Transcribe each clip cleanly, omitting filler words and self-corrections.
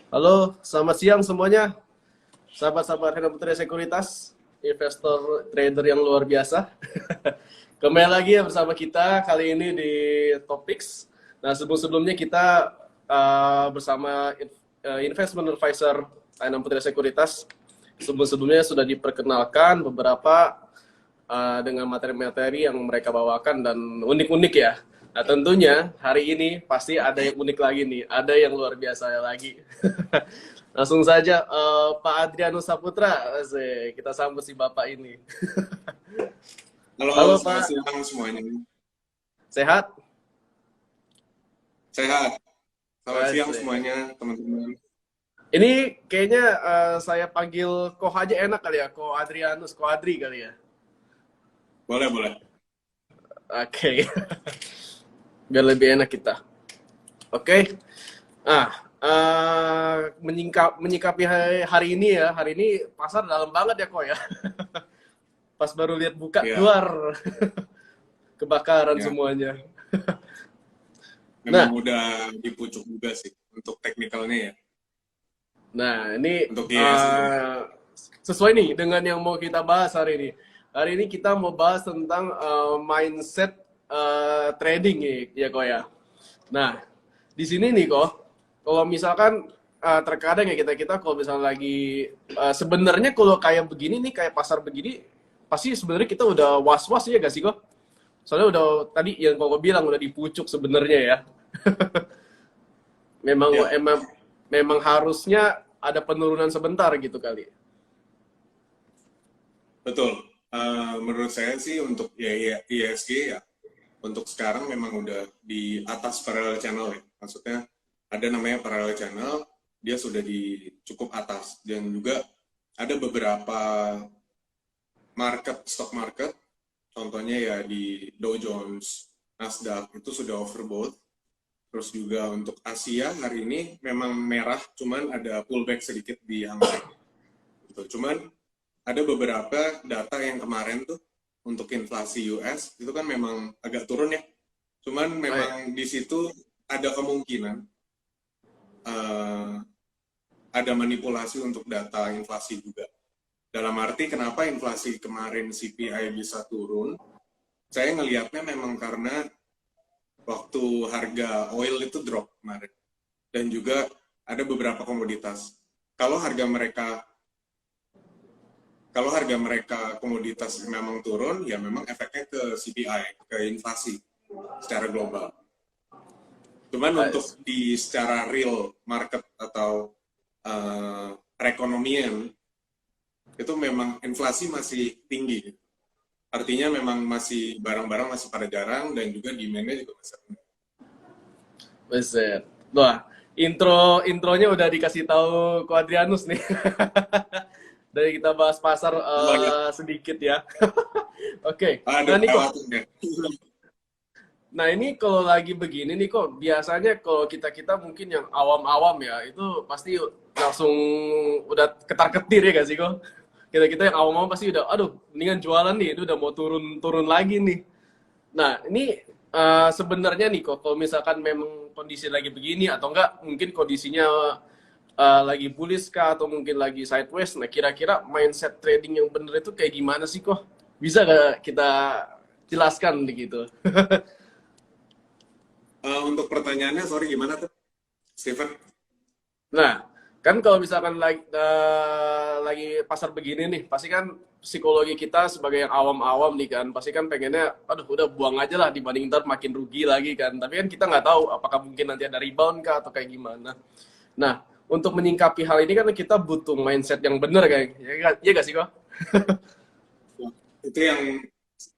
Halo, selamat siang semuanya. Sahabat-sahabat Hana Putri Sekuritas, investor trader yang luar biasa. Kembali lagi ya bersama kita kali ini di Topics. Nah, sebelum-sebelumnya kita bersama investment advisor Hana Putri Sekuritas. Sebelum-sebelumnya sudah diperkenalkan beberapa dengan materi-materi yang mereka bawakan dan unik-unik ya. Nah, tentunya hari ini pasti ada yang unik lagi nih, ada yang luar biasa lagi. Langsung saja Pak Adrianus Saputra, kita sambut si Bapak ini. Halo, Halo selamat Pak, siang semuanya. sehat? Sehat. Selamat siang Asik. semuanya, teman-teman. Ini kayaknya saya panggil Ko aja enak kali ya, Ko Adrianus, Ko Adri kali ya. Boleh, boleh. Oke, biar lebih enak kita. Oke. Menyikapi hari ini ya, hari ini pasar dalam banget ya kok ya. Pas baru lihat buka, Ya, duar, kebakaran ya. semuanya. Memang Nah, udah dipucuk juga sih untuk teknikalnya ya. nah ini Untuk ISG. sesuai nih dengan yang mau kita bahas hari ini. Hari ini kita mau bahas tentang mindset trading ya kok ya. Nah, di sini nih kok, kalau misalkan terkadang ya kita kalau misalnya lagi sebenarnya kalau kayak begini nih kayak pasar begini pasti sebenarnya kita udah was-was ya gak sih kok? Soalnya udah tadi yang kok bilang udah dipucuk sebenarnya ya. Memang Ya, emang memang harusnya ada penurunan sebentar gitu kali. betul. Menurut saya sih untuk ISG ya, untuk sekarang memang udah di atas parallel channel ya. Maksudnya ada namanya parallel channel, dia sudah di cukup atas. Dan juga ada beberapa stock market, contohnya ya di Dow Jones, Nasdaq itu sudah overbought. Terus juga untuk Asia hari ini memang merah, cuman ada pullback sedikit di Hang Seng. Gitu. Cuman ada beberapa data yang kemarin tuh untuk inflasi US itu kan memang agak turun ya. Cuman Baik. memang di situ ada kemungkinan uh, ada manipulasi untuk data inflasi juga. Dalam arti kenapa inflasi kemarin CPI bisa turun, saya ngelihatnya memang karena waktu harga oil itu drop kemarin. Dan juga ada beberapa komoditas. Kalau harga mereka kalau harga mereka komoditas memang turun, ya memang efeknya ke CPI, ke inflasi secara global. Cuman untuk di secara real market atau perekonomian itu memang inflasi masih tinggi. Artinya memang masih barang-barang masih pada jarang dan juga demand-nya juga masih rendah. Buset. Wah, intronya udah dikasih tahu Ko Adrianus nih. Dari kita bahas pasar Oh ya, sedikit ya. Oke. ada Nah, nih kok. lewatin ya. Nah, ini kalau lagi begini nih kok, biasanya kalau kita-kita mungkin yang awam-awam ya, itu pasti langsung udah ketar-ketir ya gak sih kok? Kita-kita yang awam-awam pasti udah, aduh, mendingan jualan nih, itu udah mau turun-turun lagi nih. Nah, ini sebenarnya nih kok, kalau misalkan memang kondisi lagi begini atau enggak, mungkin kondisinya lagi bullish kah atau mungkin lagi sideways. Nah, kira-kira mindset trading yang bener itu kayak gimana sih kok? Bisa gak kita jelaskan begitu? Untuk pertanyaannya, sorry gimana tuh, Steven? Nah, kan kalau misalkan lagi pasar begini nih, pasti kan psikologi kita sebagai yang awam-awam nih kan, pasti kan pengennya, aduh udah buang aja lah dibanding ntar makin rugi lagi kan. Tapi kan kita nggak tahu apakah mungkin nanti ada rebound kah atau kayak gimana. Nah, untuk menyingkapi hal ini kan kita butuh mindset yang bener kayak, ya gak sih kok? Itu yang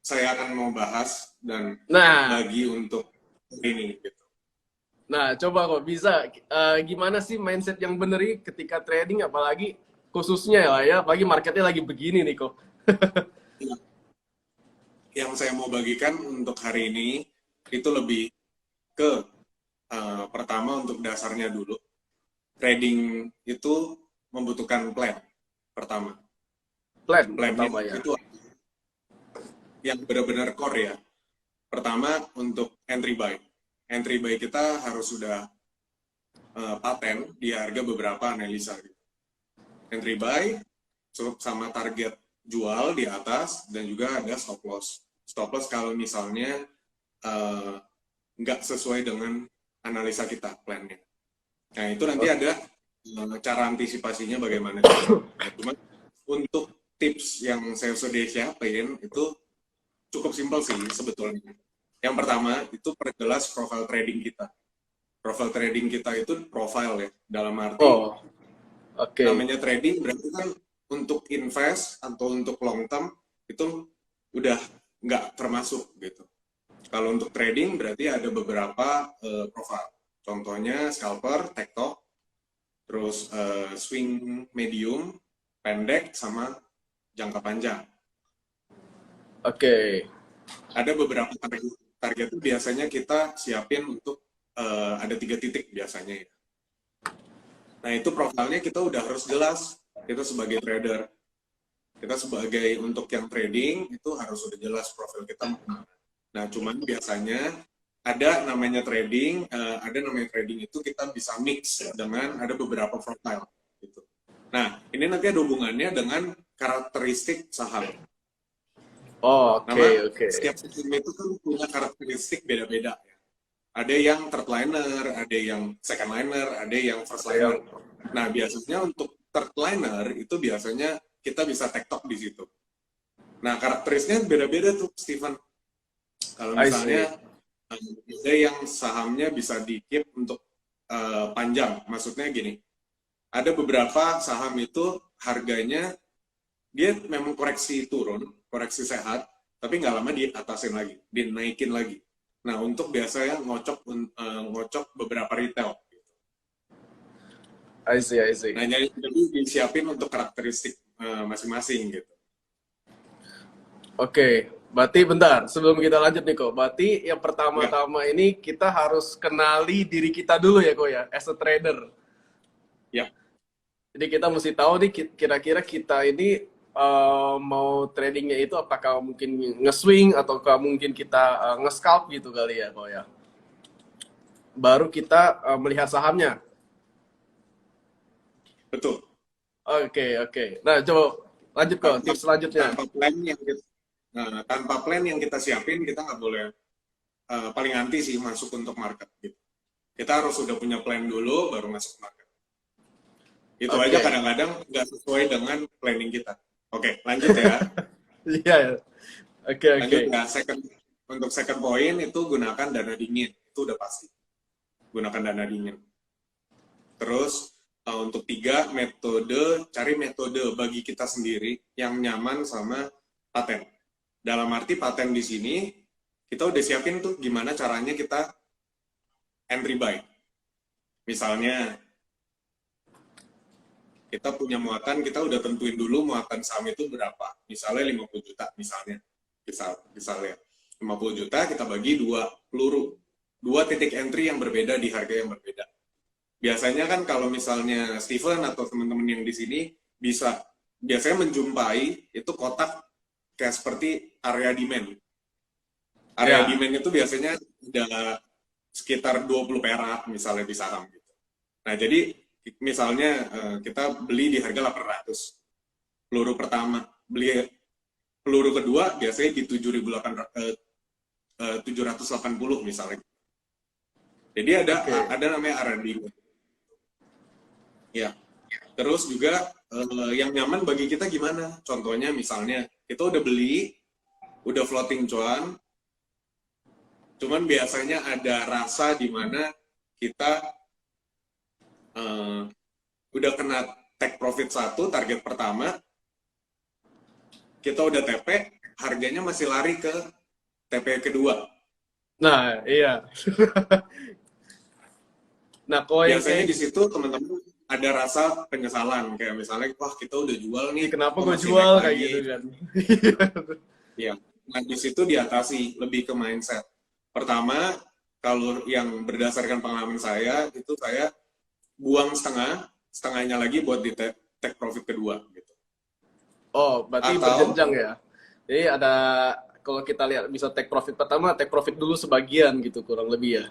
saya akan mau bahas dan Nah, bagi untuk ini gitu. nah coba kok bisa gimana sih mindset yang bener ini ketika trading apalagi khususnya ya, apalagi marketnya lagi begini nih kok. Yang saya mau bagikan untuk hari ini itu lebih ke pertama untuk dasarnya dulu. Trading itu membutuhkan plan pertama. Plan Plannya pertama ya. itu yang benar-benar core ya. Pertama untuk entry buy. Entry buy kita harus sudah paten di harga beberapa analisa. Entry buy sama target jual di atas, dan juga ada stop loss. Stop loss kalau misalnya nggak sesuai dengan analisa kita, plannya. Nah, itu nanti ada cara antisipasinya bagaimana. Cuma untuk tips yang saya sudah siapin itu cukup simpel sih sebetulnya. Yang pertama, itu perjelas profile trading kita. Profile trading kita itu profile ya, dalam arti namanya trading berarti kan untuk invest atau untuk long term itu udah nggak termasuk gitu. Kalau untuk trading berarti ada beberapa profile. Contohnya scalper, tektok, terus swing medium, pendek, sama jangka panjang. Ada beberapa target itu biasanya kita siapin untuk ada 3 titik biasanya ya. Nah, itu profilnya kita udah harus jelas. Kita sebagai trader, kita sebagai untuk yang trading itu harus udah jelas profil kita. Nah, cuman biasanya ada namanya trading itu kita bisa mix dengan ada beberapa profile gitu. Nah, ini nanti ada hubungannya dengan karakteristik saham. Setiap saham itu kan punya karakteristik beda-beda. Ada yang third liner, ada yang second liner, ada yang first liner. Nah, biasanya untuk third liner itu biasanya kita bisa tektok di situ. Nah, karakteristiknya beda-beda tuh, Steven. Kalau misalnya ada yang sahamnya bisa di-keep untuk panjang, maksudnya gini, ada beberapa saham itu harganya dia memang koreksi turun, koreksi sehat, tapi nggak lama diatasin lagi, dinaikin lagi. Nah, untuk biasanya ngocok beberapa retail. I see. Nah, jadi disiapin untuk karakteristik masing-masing gitu. Berarti bentar, sebelum kita lanjut nih kok, berarti yang pertama-tama ini kita harus kenali diri kita dulu ya kok ya, as a trader. Ya. Jadi kita mesti tahu nih kira-kira kita ini mau tradingnya itu apakah mungkin nge-swing ataukah mungkin kita nge-scalp gitu kali ya kok ya. Baru kita melihat sahamnya. Betul. Oke. Nah, coba lanjut kok tips selanjutnya. Tanpa plan yang kita siapin, kita nggak boleh paling anti sih masuk untuk market gitu. Kita harus sudah punya plan dulu baru masuk market. Itu aja kadang-kadang nggak sesuai dengan planning kita. Oke, lanjut ya. Iya. Oke. Nah, untuk second point itu gunakan dana dingin, itu udah pasti. Gunakan dana dingin. Terus untuk 3, cari metode bagi kita sendiri yang nyaman sama paten. Dalam arti paten di sini kita udah siapin tuh gimana caranya kita entry buy. Misalnya kita punya muatan, kita udah tentuin dulu muatan saham itu berapa. Misalnya 50 juta, misalnya 50 juta kita bagi 2 peluru. 2 titik entry yang berbeda di harga yang berbeda. Biasanya kan kalau misalnya Steven atau teman-teman yang di sini biasanya menjumpai itu kotak kayak seperti area demand. Area demand itu biasanya udah sekitar 20 perak misalnya di saham gitu. Nah, jadi misalnya kita beli di harga 800. Peluru pertama, peluru kedua biasanya di 780 misalnya. Jadi ada namanya R&D. Ya. Terus juga yang nyaman bagi kita gimana? Contohnya misalnya kita udah beli, udah floating cuan, cuman biasanya ada rasa di mana kita udah kena take profit 1, target pertama, kita udah TP, harganya masih lari ke TP kedua. Nah, iya. Nah, biasanya di situ teman-teman ada rasa penyesalan, kayak misalnya, wah kita udah jual nih, kenapa gue jual kayak gitu kan? Iya. Nah, di situ diatasi lebih ke mindset. Pertama, kalau yang berdasarkan pengalaman saya, itu saya buang setengahnya lagi buat di take profit kedua gitu. Oh, berarti berjenjang ya. Jadi ada, kalau kita lihat bisa take profit pertama, take profit dulu sebagian gitu kurang lebih ya.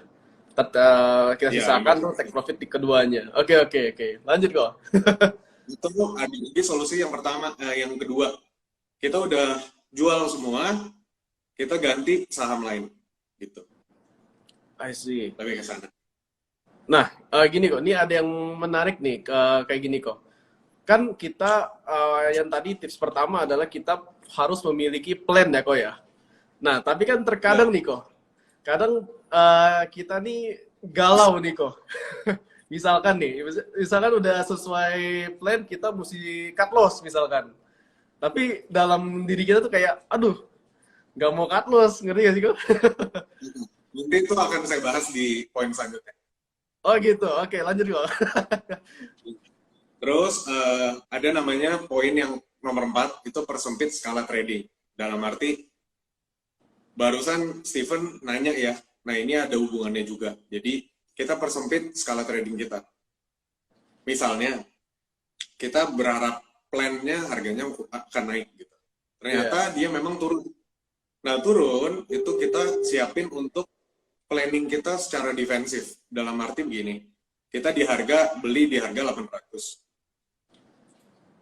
Kita Ya, sisakan tuh take profit di keduanya. Oke, oke, oke. Lanjut kok. itu ada lagi solusi yang pertama, yang kedua. Kita udah jual semua, kita ganti saham lain. Gitu. I see. Lebih ke sana. Nah, gini kok, ini ada yang menarik nih, kayak gini kok. Kan kita, yang tadi tips pertama adalah kita harus memiliki plan ya kok ya. Nah, tapi kan terkadang Ya, nih kok, kadang kita nih galau nih kok. Misalkan nih, misalkan udah sesuai plan, kita mesti cut loss misalkan. Tapi dalam diri kita tuh kayak, aduh, nggak mau cut loss, ngerti gak sih kok? nanti itu akan saya bahas di poin selanjutnya. Oh gitu, oke lanjut kok. Terus ada namanya poin yang nomor 4, itu persempit skala trading. Dalam arti, barusan Steven nanya ya, nah ini ada hubungannya juga. Jadi kita persempit skala trading kita. Misalnya, kita berharap plannya harganya akan naik gitu. Ternyata dia memang turun. Nah turun, itu kita siapin untuk planning kita secara defensif. Dalam arti begini, kita beli di harga 800.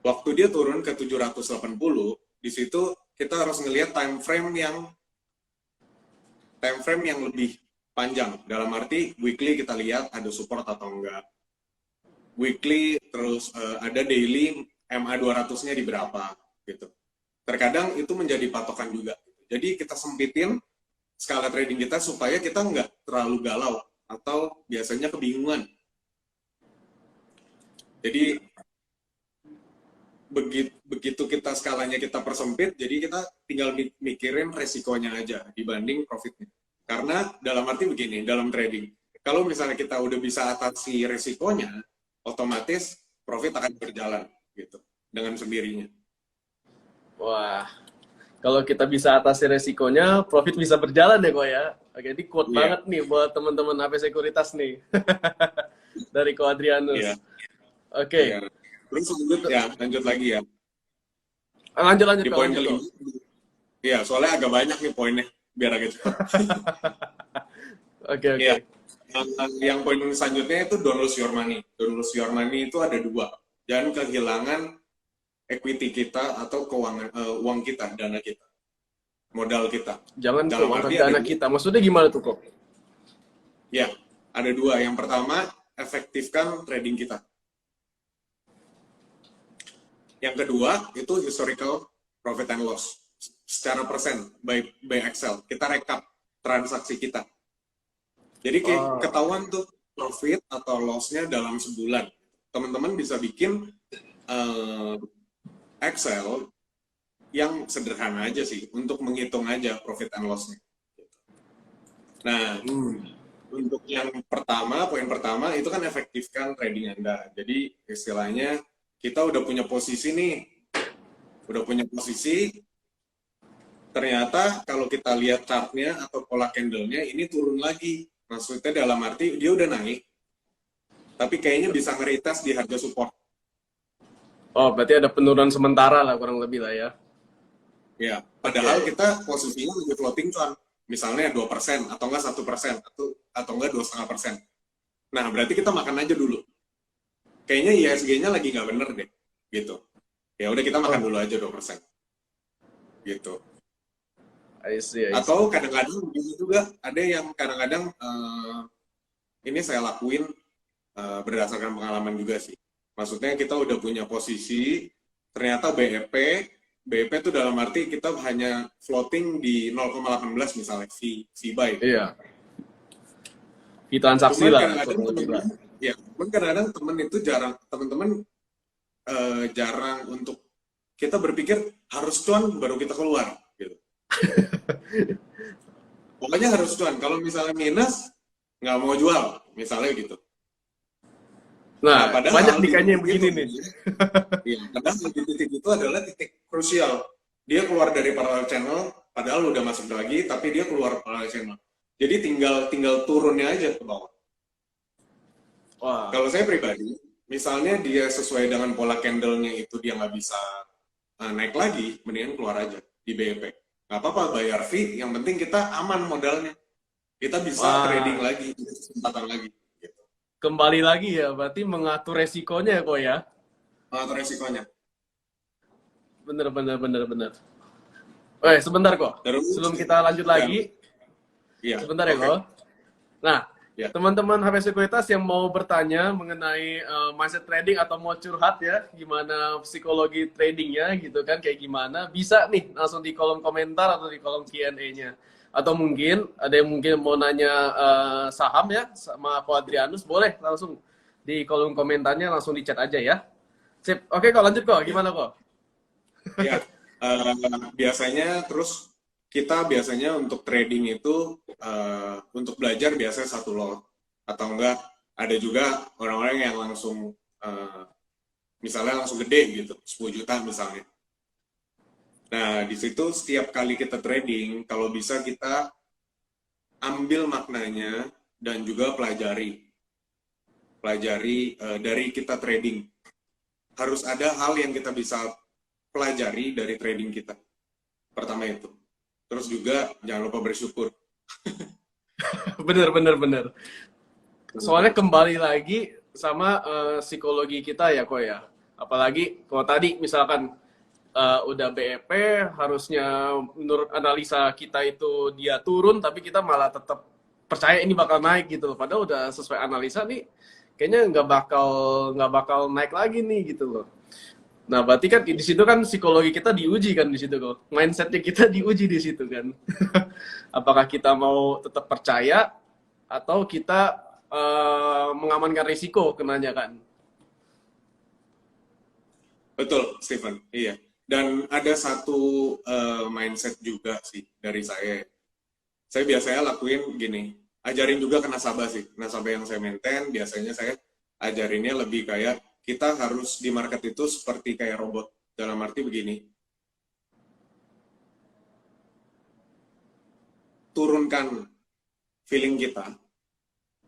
Waktu dia turun ke 780, di situ kita harus ngelihat time frame yang lebih panjang. Dalam arti weekly kita lihat ada support atau enggak. Weekly terus ada daily MA 200-nya di berapa gitu. Terkadang itu menjadi patokan juga. Jadi kita sempitin skala trading kita supaya kita nggak terlalu galau atau biasanya kebingungan. Jadi begitu kita skalanya kita persempit, jadi kita tinggal mikirin resikonya aja dibanding profitnya. Karena dalam arti begini, dalam trading, kalau misalnya kita udah bisa atasi resikonya, otomatis profit akan berjalan gitu dengan sendirinya. Wah, kalau kita bisa atasi resikonya, profit bisa berjalan ya kok ya. Oke, ini quote banget nih buat teman-teman AP Sekuritas nih. Dari Ko Adrianus. Yeah. Oke. Yeah. Terus lanjut lagi ya. Lanjut di poin kelima. Iya, soalnya agak banyak nih poinnya, biar agak cepat. Oke. Ya. Yang poin selanjutnya itu don't lose your money. Don't lose your money itu ada 2. Jangan kehilangan equity kita atau keuangan uang kita, dana kita, modal kita. Jangan keuangan dana kita. Maksudnya gimana tuh kok? Ya, ada 2. Yang pertama, efektifkan trading kita. Yang kedua, itu historical profit and loss. Secara persen, by Excel. Kita rekap transaksi kita. Jadi ketahuan tuh profit atau loss-nya dalam sebulan. Teman-teman bisa bikin Excel yang sederhana aja sih, untuk menghitung aja profit and loss-nya. Nah, untuk yang pertama, poin pertama, itu kan efektifkan trading Anda. Jadi, istilahnya, kita udah punya posisi nih, ternyata kalau kita lihat chartnya atau pola candle-nya, ini turun lagi. Maksudnya dalam arti, dia udah naik, tapi kayaknya bisa nge-retest di harga support. Oh, berarti ada penurunan sementara lah, kurang lebih lah ya. Ya, padahal kita posisinya lagi floating cuan. Misalnya 2%, atau enggak 1%, atau enggak 2,5%. Nah, berarti kita makan aja dulu. Kayaknya ISG-nya lagi nggak bener deh, gitu. Ya udah kita makan dulu aja 2%. Gitu. I see. Atau kadang-kadang juga ada yang kadang-kadang ini saya lakuin berdasarkan pengalaman juga sih. Maksudnya kita udah punya posisi, ternyata BEP itu dalam arti kita hanya floating di 0,18 misalnya, fee buy. Iya. Fee transaksi lah. Ya, kadang-kadang teman-teman jarang untuk kita berpikir harus cuan baru kita keluar gitu. Pokoknya harus cuan. Kalau misalnya minus nggak mau jual, misalnya gitu. Nah banyak dikanya yang begini nih. Iya, padahal di titik itu adalah titik krusial. Dia keluar dari parallel channel, padahal udah masuk lagi, tapi dia keluar parallel channel. Jadi tinggal turunnya aja ke bawah. Wah. Kalau saya pribadi, misalnya dia sesuai dengan pola candle-nya itu dia nggak bisa naik lagi, mendingan keluar aja di BEP. Nggak apa-apa bayar fee, yang penting kita aman modalnya. kita bisa trading Wah, lagi, kesempatan lagi. Gitu. kembali lagi ya, berarti mengatur resikonya ya kok ya. Atau resikonya. Bener, bener, bener, bener. Sebentar kok. Terus, Sebelum kita lanjut ya, lagi, iya, sebentar ya oke, kok. Nah, ya, teman-teman HP Sekuritas yang mau bertanya mengenai mindset trading atau mau curhat ya, gimana psikologi tradingnya gitu kan, kayak gimana, bisa nih langsung di kolom komentar atau di kolom Q&A-nya. Atau mungkin ada yang mungkin mau nanya saham ya sama Ko Adrianus, boleh langsung di kolom komentarnya langsung di chat aja ya. Sip, oke kok lanjut kok, ya. gimana kok? Ya, biasanya terus kita biasanya untuk trading itu untuk belajar biasanya satu lot atau enggak ada juga orang-orang yang langsung misalnya langsung gede gitu 10 juta misalnya. Nah di situ setiap kali kita trading kalau bisa kita ambil maknanya dan juga pelajari dari kita trading harus ada hal yang kita bisa pelajari dari trading kita. Pertama itu. Terus juga jangan lupa bersyukur. Bener, bener, bener. Jangan lupa Soalnya bersyukur. kembali lagi sama psikologi kita ya kok ya. Apalagi kalau tadi misalkan udah BEP harusnya menurut analisa kita itu dia turun tapi kita malah tetap percaya ini bakal naik gitu loh. Padahal udah sesuai analisa nih kayaknya nggak bakal naik lagi nih gitu loh. Nah, berarti kan di situ kan psikologi kita diuji kan di situ kok. Mindsetnya kita diuji di situ kan. Apakah kita mau tetap percaya atau kita mengamankan risiko kenanya kan. Betul, Stephen. Iya. Dan ada satu mindset juga sih dari saya. Saya biasanya lakuin gini, ajarin juga ke nasabah sih. Nasabah yang saya maintain, biasanya saya ajarinnya lebih kayak kita harus di market itu seperti kayak robot. Dalam arti begini, turunkan feeling kita.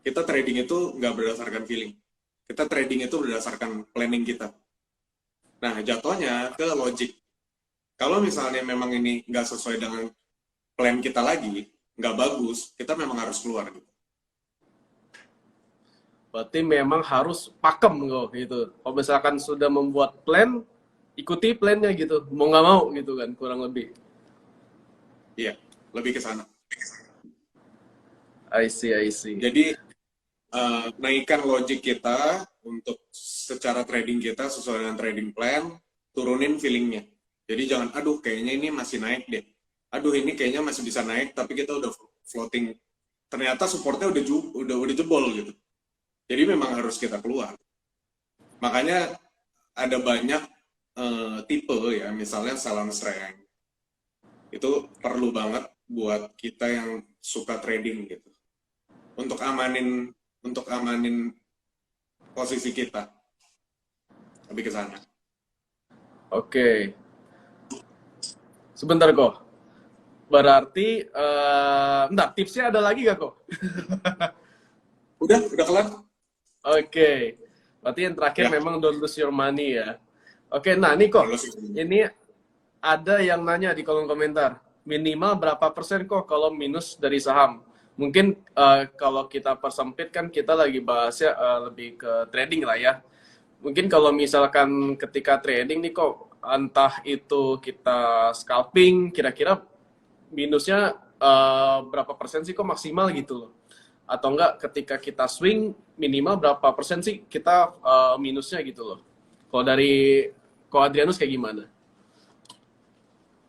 Kita trading itu nggak berdasarkan feeling. Kita trading itu berdasarkan planning kita. Nah, jatuhnya ke logic. Kalau misalnya memang ini nggak sesuai dengan plan kita lagi, nggak bagus, kita memang harus keluar gitu. Berarti memang harus pakem kok gitu. Kalau misalkan sudah membuat plan, ikuti plannya gitu. Mau nggak mau gitu kan kurang lebih. Iya, lebih ke sana. I see, I see. Jadi naikkan logic kita untuk secara trading kita sesuai dengan trading plan, turunin feelingnya. Jadi jangan, aduh kayaknya ini masih naik deh. Aduh ini kayaknya masih bisa naik, tapi kita udah floating. Ternyata supportnya udah jebol gitu. Jadi memang harus kita keluar. Makanya ada banyak tipe ya, misalnya salam strength. Itu perlu banget buat kita yang suka trading gitu. Untuk amanin posisi kita lebih ke sana. Oke. Sebentar kok. Berarti, bentar, tipsnya ada lagi gak kok? Udah kelar? Oke. Berarti yang terakhir Ya, memang don't lose your money ya. Oke, nah nih kok. kalau sih. Ini ada yang nanya di kolom komentar. Minimal berapa persen kok kalau minus dari saham? Mungkin kalau kita persempit kan kita lagi bahasnya lebih ke trading lah ya. Mungkin kalau misalkan ketika trading nih kok, entah itu kita scalping, kira-kira minusnya berapa persen sih kok maksimal gitu loh? Atau enggak ketika kita swing minimal berapa persen sih kita minusnya gitu loh? Kalau dari Ko Adrianus kayak gimana?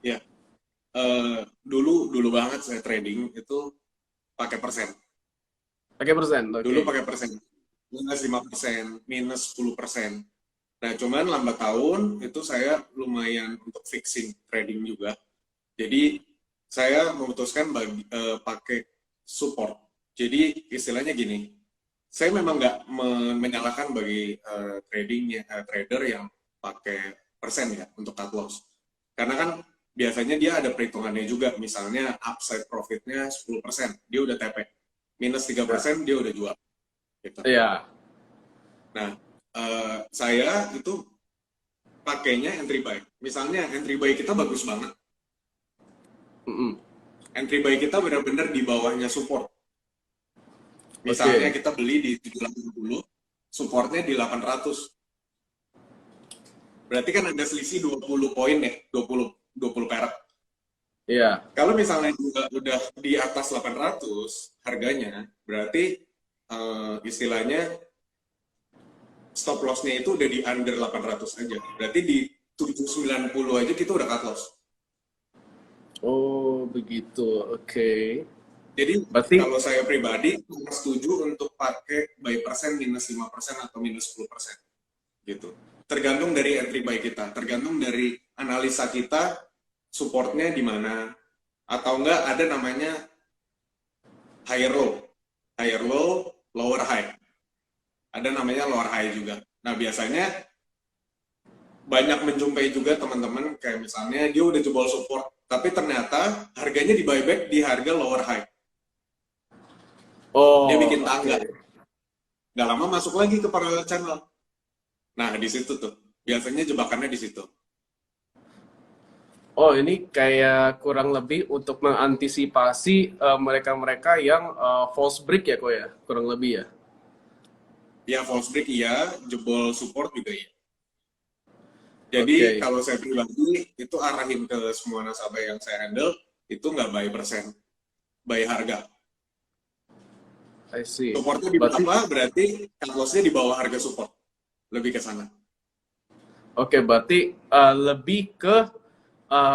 Ya, dulu banget saya trading itu pakai persen. Pakai persen, oke. Dulu Okay. pakai persen. Minus 5%, minus 10%. Nah, cuman lambat tahun itu saya lumayan untuk fixing trading juga. Jadi saya memutuskan pakai support. Jadi istilahnya gini, saya memang nggak menyalahkan bagi trader yang pakai persen ya untuk cut loss. Karena kan biasanya dia ada perhitungannya juga, misalnya upside profitnya 10%, dia udah TP. Minus 3% dia udah jual. Gitu. Iya. Nah, saya itu pakainya entry buy. Misalnya entry buy kita bagus banget. Mm -mm. Entry buy kita benar-benar di bawahnya support. Misalnya Oke. kita beli di 780, supportnya di 800. Berarti kan ada selisih 20 poin ya, 20 perak. Iya. Kalau misalnya juga udah di atas 800 harganya, berarti istilahnya stop loss-nya itu udah di under 800 aja. Berarti di 790 aja kita udah cut loss. Oh, begitu. Oke. Jadi Berarti kalau saya pribadi setuju untuk pakai buy persen minus 5% atau minus 10% gitu. Tergantung dari entry buy kita, tergantung dari analisa kita supportnya di mana, atau enggak ada namanya higher low, lower high. Ada namanya lower high juga. Nah biasanya banyak menjumpai juga teman-teman kayak misalnya dia udah jebol support, tapi ternyata harganya di buyback di harga lower high. Dia oh, bikin oke. tangga, nggak lama masuk lagi ke parallel channel. Nah di situ tuh biasanya jebakannya di situ. Oh, ini kayak kurang lebih untuk mengantisipasi mereka-mereka yang false break ya, kok ya? Kurang lebih ya. Ya false break iya, jebol support juga iya. Jadi Oke, kalau saya pribadi itu arahin ke semua nasabah yang saya handle itu nggak buy persen, buy harga. I see. Supportnya di Berarti, berapa? Berarti cut loss-nya di bawah harga support. Lebih ke sana. oke, berarti lebih ke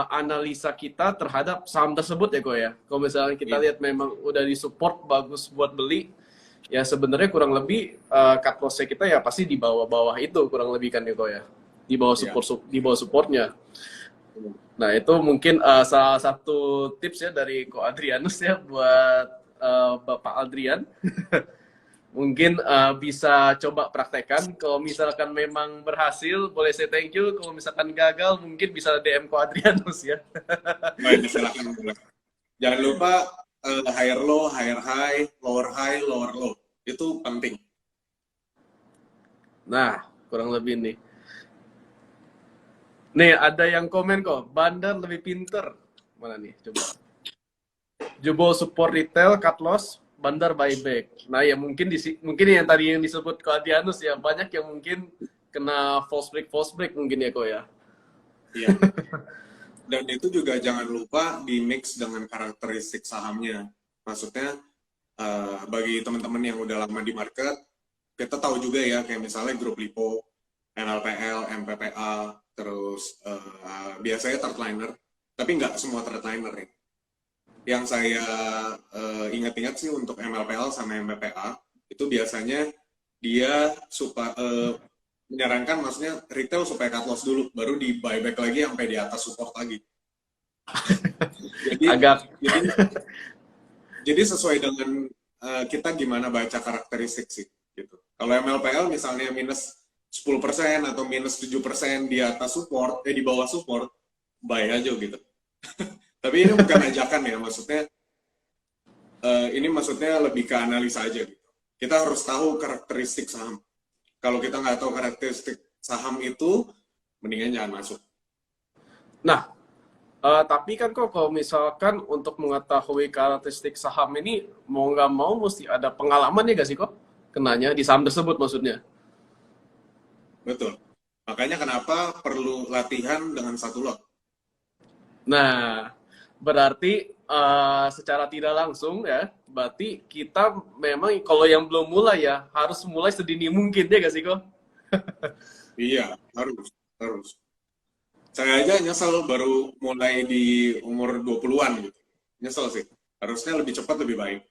analisa kita terhadap saham tersebut ya, kok ya. Kalau misalnya kita Iya. lihat memang udah di support bagus buat beli, ya sebenarnya kurang lebih cut loss-nya kita ya pasti di bawah-bawah itu kurang lebih kan ya, kok ya. Di bawah Iya. di bawah supportnya. Nah, itu mungkin salah satu tips ya dari Ko Adrianus ya buat Bapak Adrian. Mungkin bisa coba praktekkan. Kalau misalkan memang berhasil, boleh say thank you. Kalau misalkan gagal, mungkin bisa DM Ko Adrianus ya. Baik, silakan. Jangan lupa higher high, lower low. Itu penting. Nah, kurang lebih nih. Nih, ada yang komen kok. Bandar lebih pinter. Mana nih? Coba. Jebol support retail, cut loss, bandar buyback. Nah, ya mungkin mungkin yang tadi yang disebut Ko Adrianus ya, banyak yang mungkin kena false break mungkin ya, kok ya. Iya. Dan itu juga jangan lupa di mix dengan karakteristik sahamnya. Maksudnya bagi teman-teman yang udah lama di market, kita tahu juga ya kayak misalnya grup lipo, NLPL, MPPA, terus biasanya third tapi nggak semua third ya. Yang saya ingat-ingat sih untuk MLPL sama MPPA itu biasanya dia menyarankan maksudnya retail supaya cut loss dulu, baru di buyback lagi sampai di atas support lagi. Jadi Agak jadi jadi sesuai dengan kita gimana baca karakteristik sih gitu. Kalau MLPL misalnya minus 10% atau minus 7% di atas support, di bawah support, buy aja gitu. Tapi ini bukan ajakan ya, maksudnya ini maksudnya lebih ke analisa aja gitu. Kita harus tahu karakteristik saham. Kalau kita nggak tahu karakteristik saham itu, mendingan jangan masuk. Nah, tapi kan kok kalau misalkan untuk mengetahui karakteristik saham ini mau nggak mau mesti ada pengalaman ya gak sih kok? Kenanya di saham tersebut maksudnya. Betul. Makanya kenapa perlu latihan dengan satu lot. Nah, berarti secara tidak langsung ya, berarti kita memang kalau yang belum mulai ya harus mulai sedini mungkin ya gak sih kok? Iya, harus. Saya aja nyesel baru mulai di umur 20-an gitu. Nyesel sih. Harusnya lebih cepat lebih baik.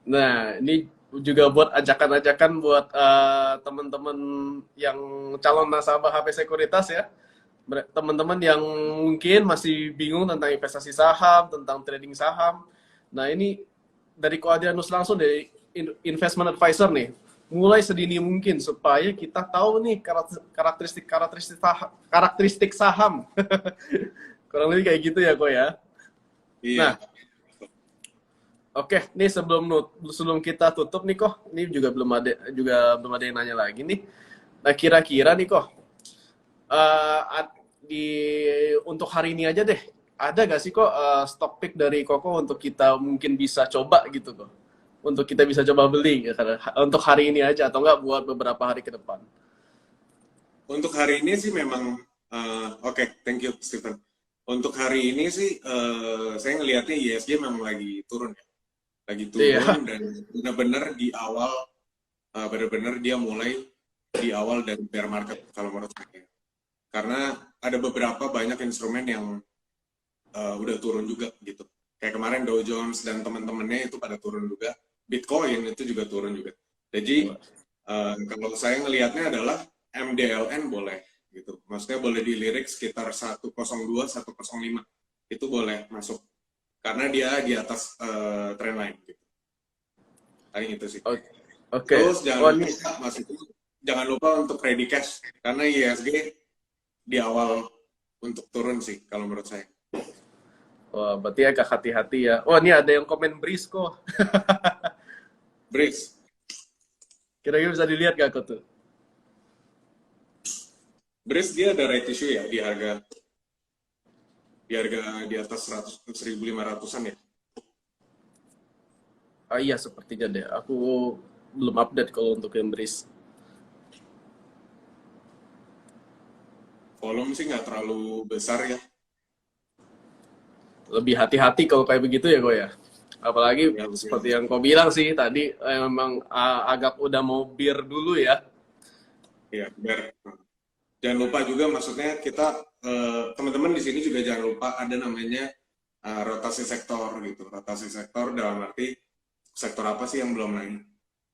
Nah, ini juga buat ajakan-ajakan buat teman-teman yang calon nasabah HP Sekuritas ya. Teman-teman yang mungkin masih bingung tentang investasi saham, tentang trading saham. Nah, ini dari Ko Adrianus langsung dari investment advisor nih. Mulai sedini mungkin supaya kita tahu nih karakteristik saham. Kurang lebih kayak gitu ya, Ko ya. Iya. Nah, oke, nih sebelum kita tutup nih kok, ini juga belum ada yang nanya lagi nih. Nah kira-kira nih kok, di untuk hari ini aja deh, ada gak sih kok stock pick dari Koko untuk kita mungkin bisa coba gitu kok, untuk kita bisa coba beli ya, karena untuk hari ini aja atau enggak buat beberapa hari ke depan? Untuk hari ini sih memang oke, thank you Stephen. Untuk hari ini sih saya ngelihatnya ISG memang lagi turun ya. Lagi Iya. turun dan benar-benar di awal benar-benar dia mulai di awal dari bear market kalau menurut saya. Karena ada beberapa banyak instrumen yang udah turun juga gitu. Kayak kemarin Dow Jones dan teman-temannya itu pada turun juga. Bitcoin itu juga turun juga. Jadi kalau saya ngelihatnya adalah MDLN boleh gitu. Maksudnya boleh dilirik sekitar 102, 105. Itu boleh masuk. Karena dia di atas trendline gitu. Paling itu sih. Oke. Terus jangan lupa untuk ready cash karena ISG di awal untuk turun sih kalau menurut saya. Wah, berarti agak hati-hati ya. Oh, ini ada yang komen Brisco. Breeze. Kira-kira bisa dilihat gak kok tuh? Breeze dia ada right issue ya di harga di atas 1.500-an ya. Ah iya, sepertinya deh. Aku belum update kalau untuk yang Breeze. Volume sih nggak terlalu besar ya. Lebih hati-hati kalau kayak begitu ya, kok ya. Apalagi Ya, seperti yang kau bilang sih tadi, emang agak udah mau bir dulu ya. ya, biar jangan lupa juga maksudnya kita teman-teman di sini juga jangan lupa ada namanya rotasi sektor gitu. Rotasi sektor dalam arti sektor apa sih yang belum naik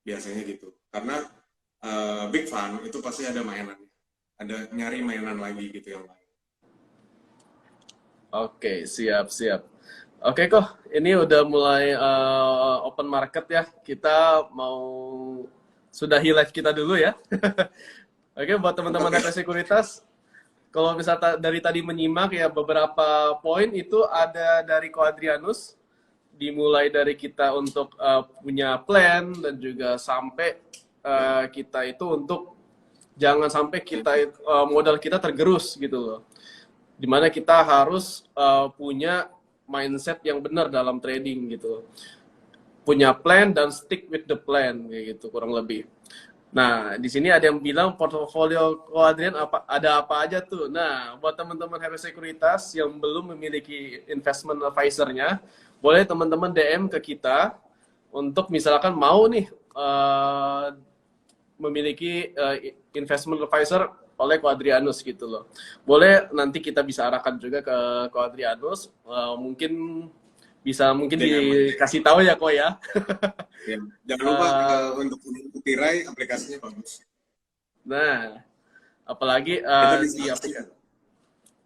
biasanya gitu. Karena big fund itu pasti ada mainan, ada nyari mainan lagi gitu yang lain. Oke, siap-siap. Oke kok, ini udah mulai open market ya. Kita mau sudahi live kita dulu ya. Oke, buat teman-teman HP Sekuritas, kalau misalnya dari tadi menyimak ya beberapa poin itu ada dari Ko Adrianus, dimulai dari kita untuk punya plan dan juga sampai kita itu untuk jangan sampai kita modal kita tergerus gitu loh. Dimana kita harus punya mindset yang benar dalam trading gitu. Punya plan dan stick with the plan kayak gitu kurang lebih. Nah, di sini ada yang bilang portofolio Ko Adrian ada apa aja tuh. Nah, buat teman-teman HP Sekuritas yang belum memiliki investment advisor-nya, boleh teman-teman DM ke kita untuk misalkan mau nih memiliki investment advisor oleh Ko Adrianus gitu loh. Boleh nanti kita bisa arahkan juga ke Ko Adrianus. Mungkin dikasih tahu ya Ko ya. Ya, jangan lupa untuk Tirai aplikasinya bagus. Nah, apalagi di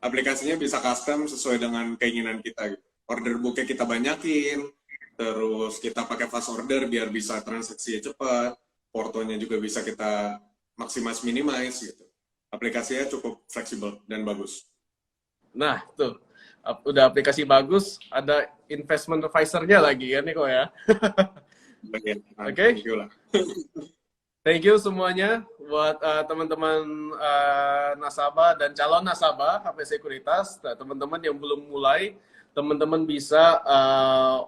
aplikasinya bisa custom sesuai dengan keinginan kita gitu. Order booknya kita banyakin, terus kita pakai fast order biar bisa transaksinya cepat, portonya juga bisa kita minimize gitu. Aplikasinya cukup fleksibel dan bagus. Nah, tuh. Udah aplikasi bagus, ada investment advisor-nya lagi kan nih kok ya. Oke. Thank you semuanya buat teman-teman nasabah dan calon nasabah HP Sekuritas. Nah, teman-teman yang belum mulai, teman-teman bisa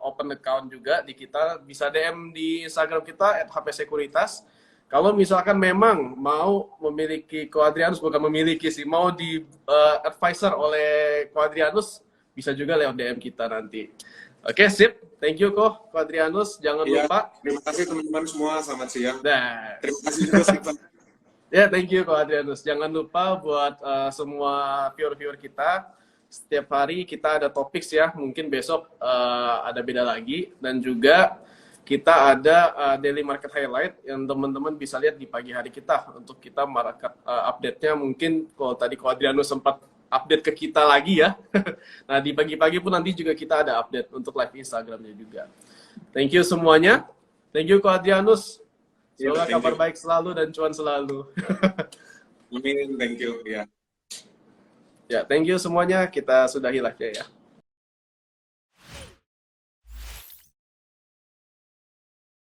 open account juga di kita, bisa DM di Instagram kita @hpsekuritas. Kalau misalkan memang mau memiliki Ko Adrianus, bukan memiliki sih, mau di advisor oleh Ko Adrianus, bisa juga lewat DM kita nanti. Oke, sip. Thank you, Ko Adrianus. Jangan lupa. Terima kasih teman-teman semua. Selamat siang. Nah, terima kasih juga, Stephen. Ya, thank you, Ko Adrianus. Jangan lupa buat semua viewer-viewer kita, setiap hari kita ada topik ya. Mungkin besok ada beda lagi. Dan juga kita ada daily market highlight yang teman-teman bisa lihat di pagi hari kita. Untuk kita market update-nya mungkin kalau tadi Ko Adrianus sempat update ke kita lagi ya. Nah, di pagi-pagi pun nanti juga kita ada update untuk live Instagramnya juga. Thank you semuanya. Thank you Ko Adrianus. Semoga kabar baik selalu dan cuan selalu. Amin, thank you. Ya. Ya, thank you semuanya. Kita sudahi live-nya ya.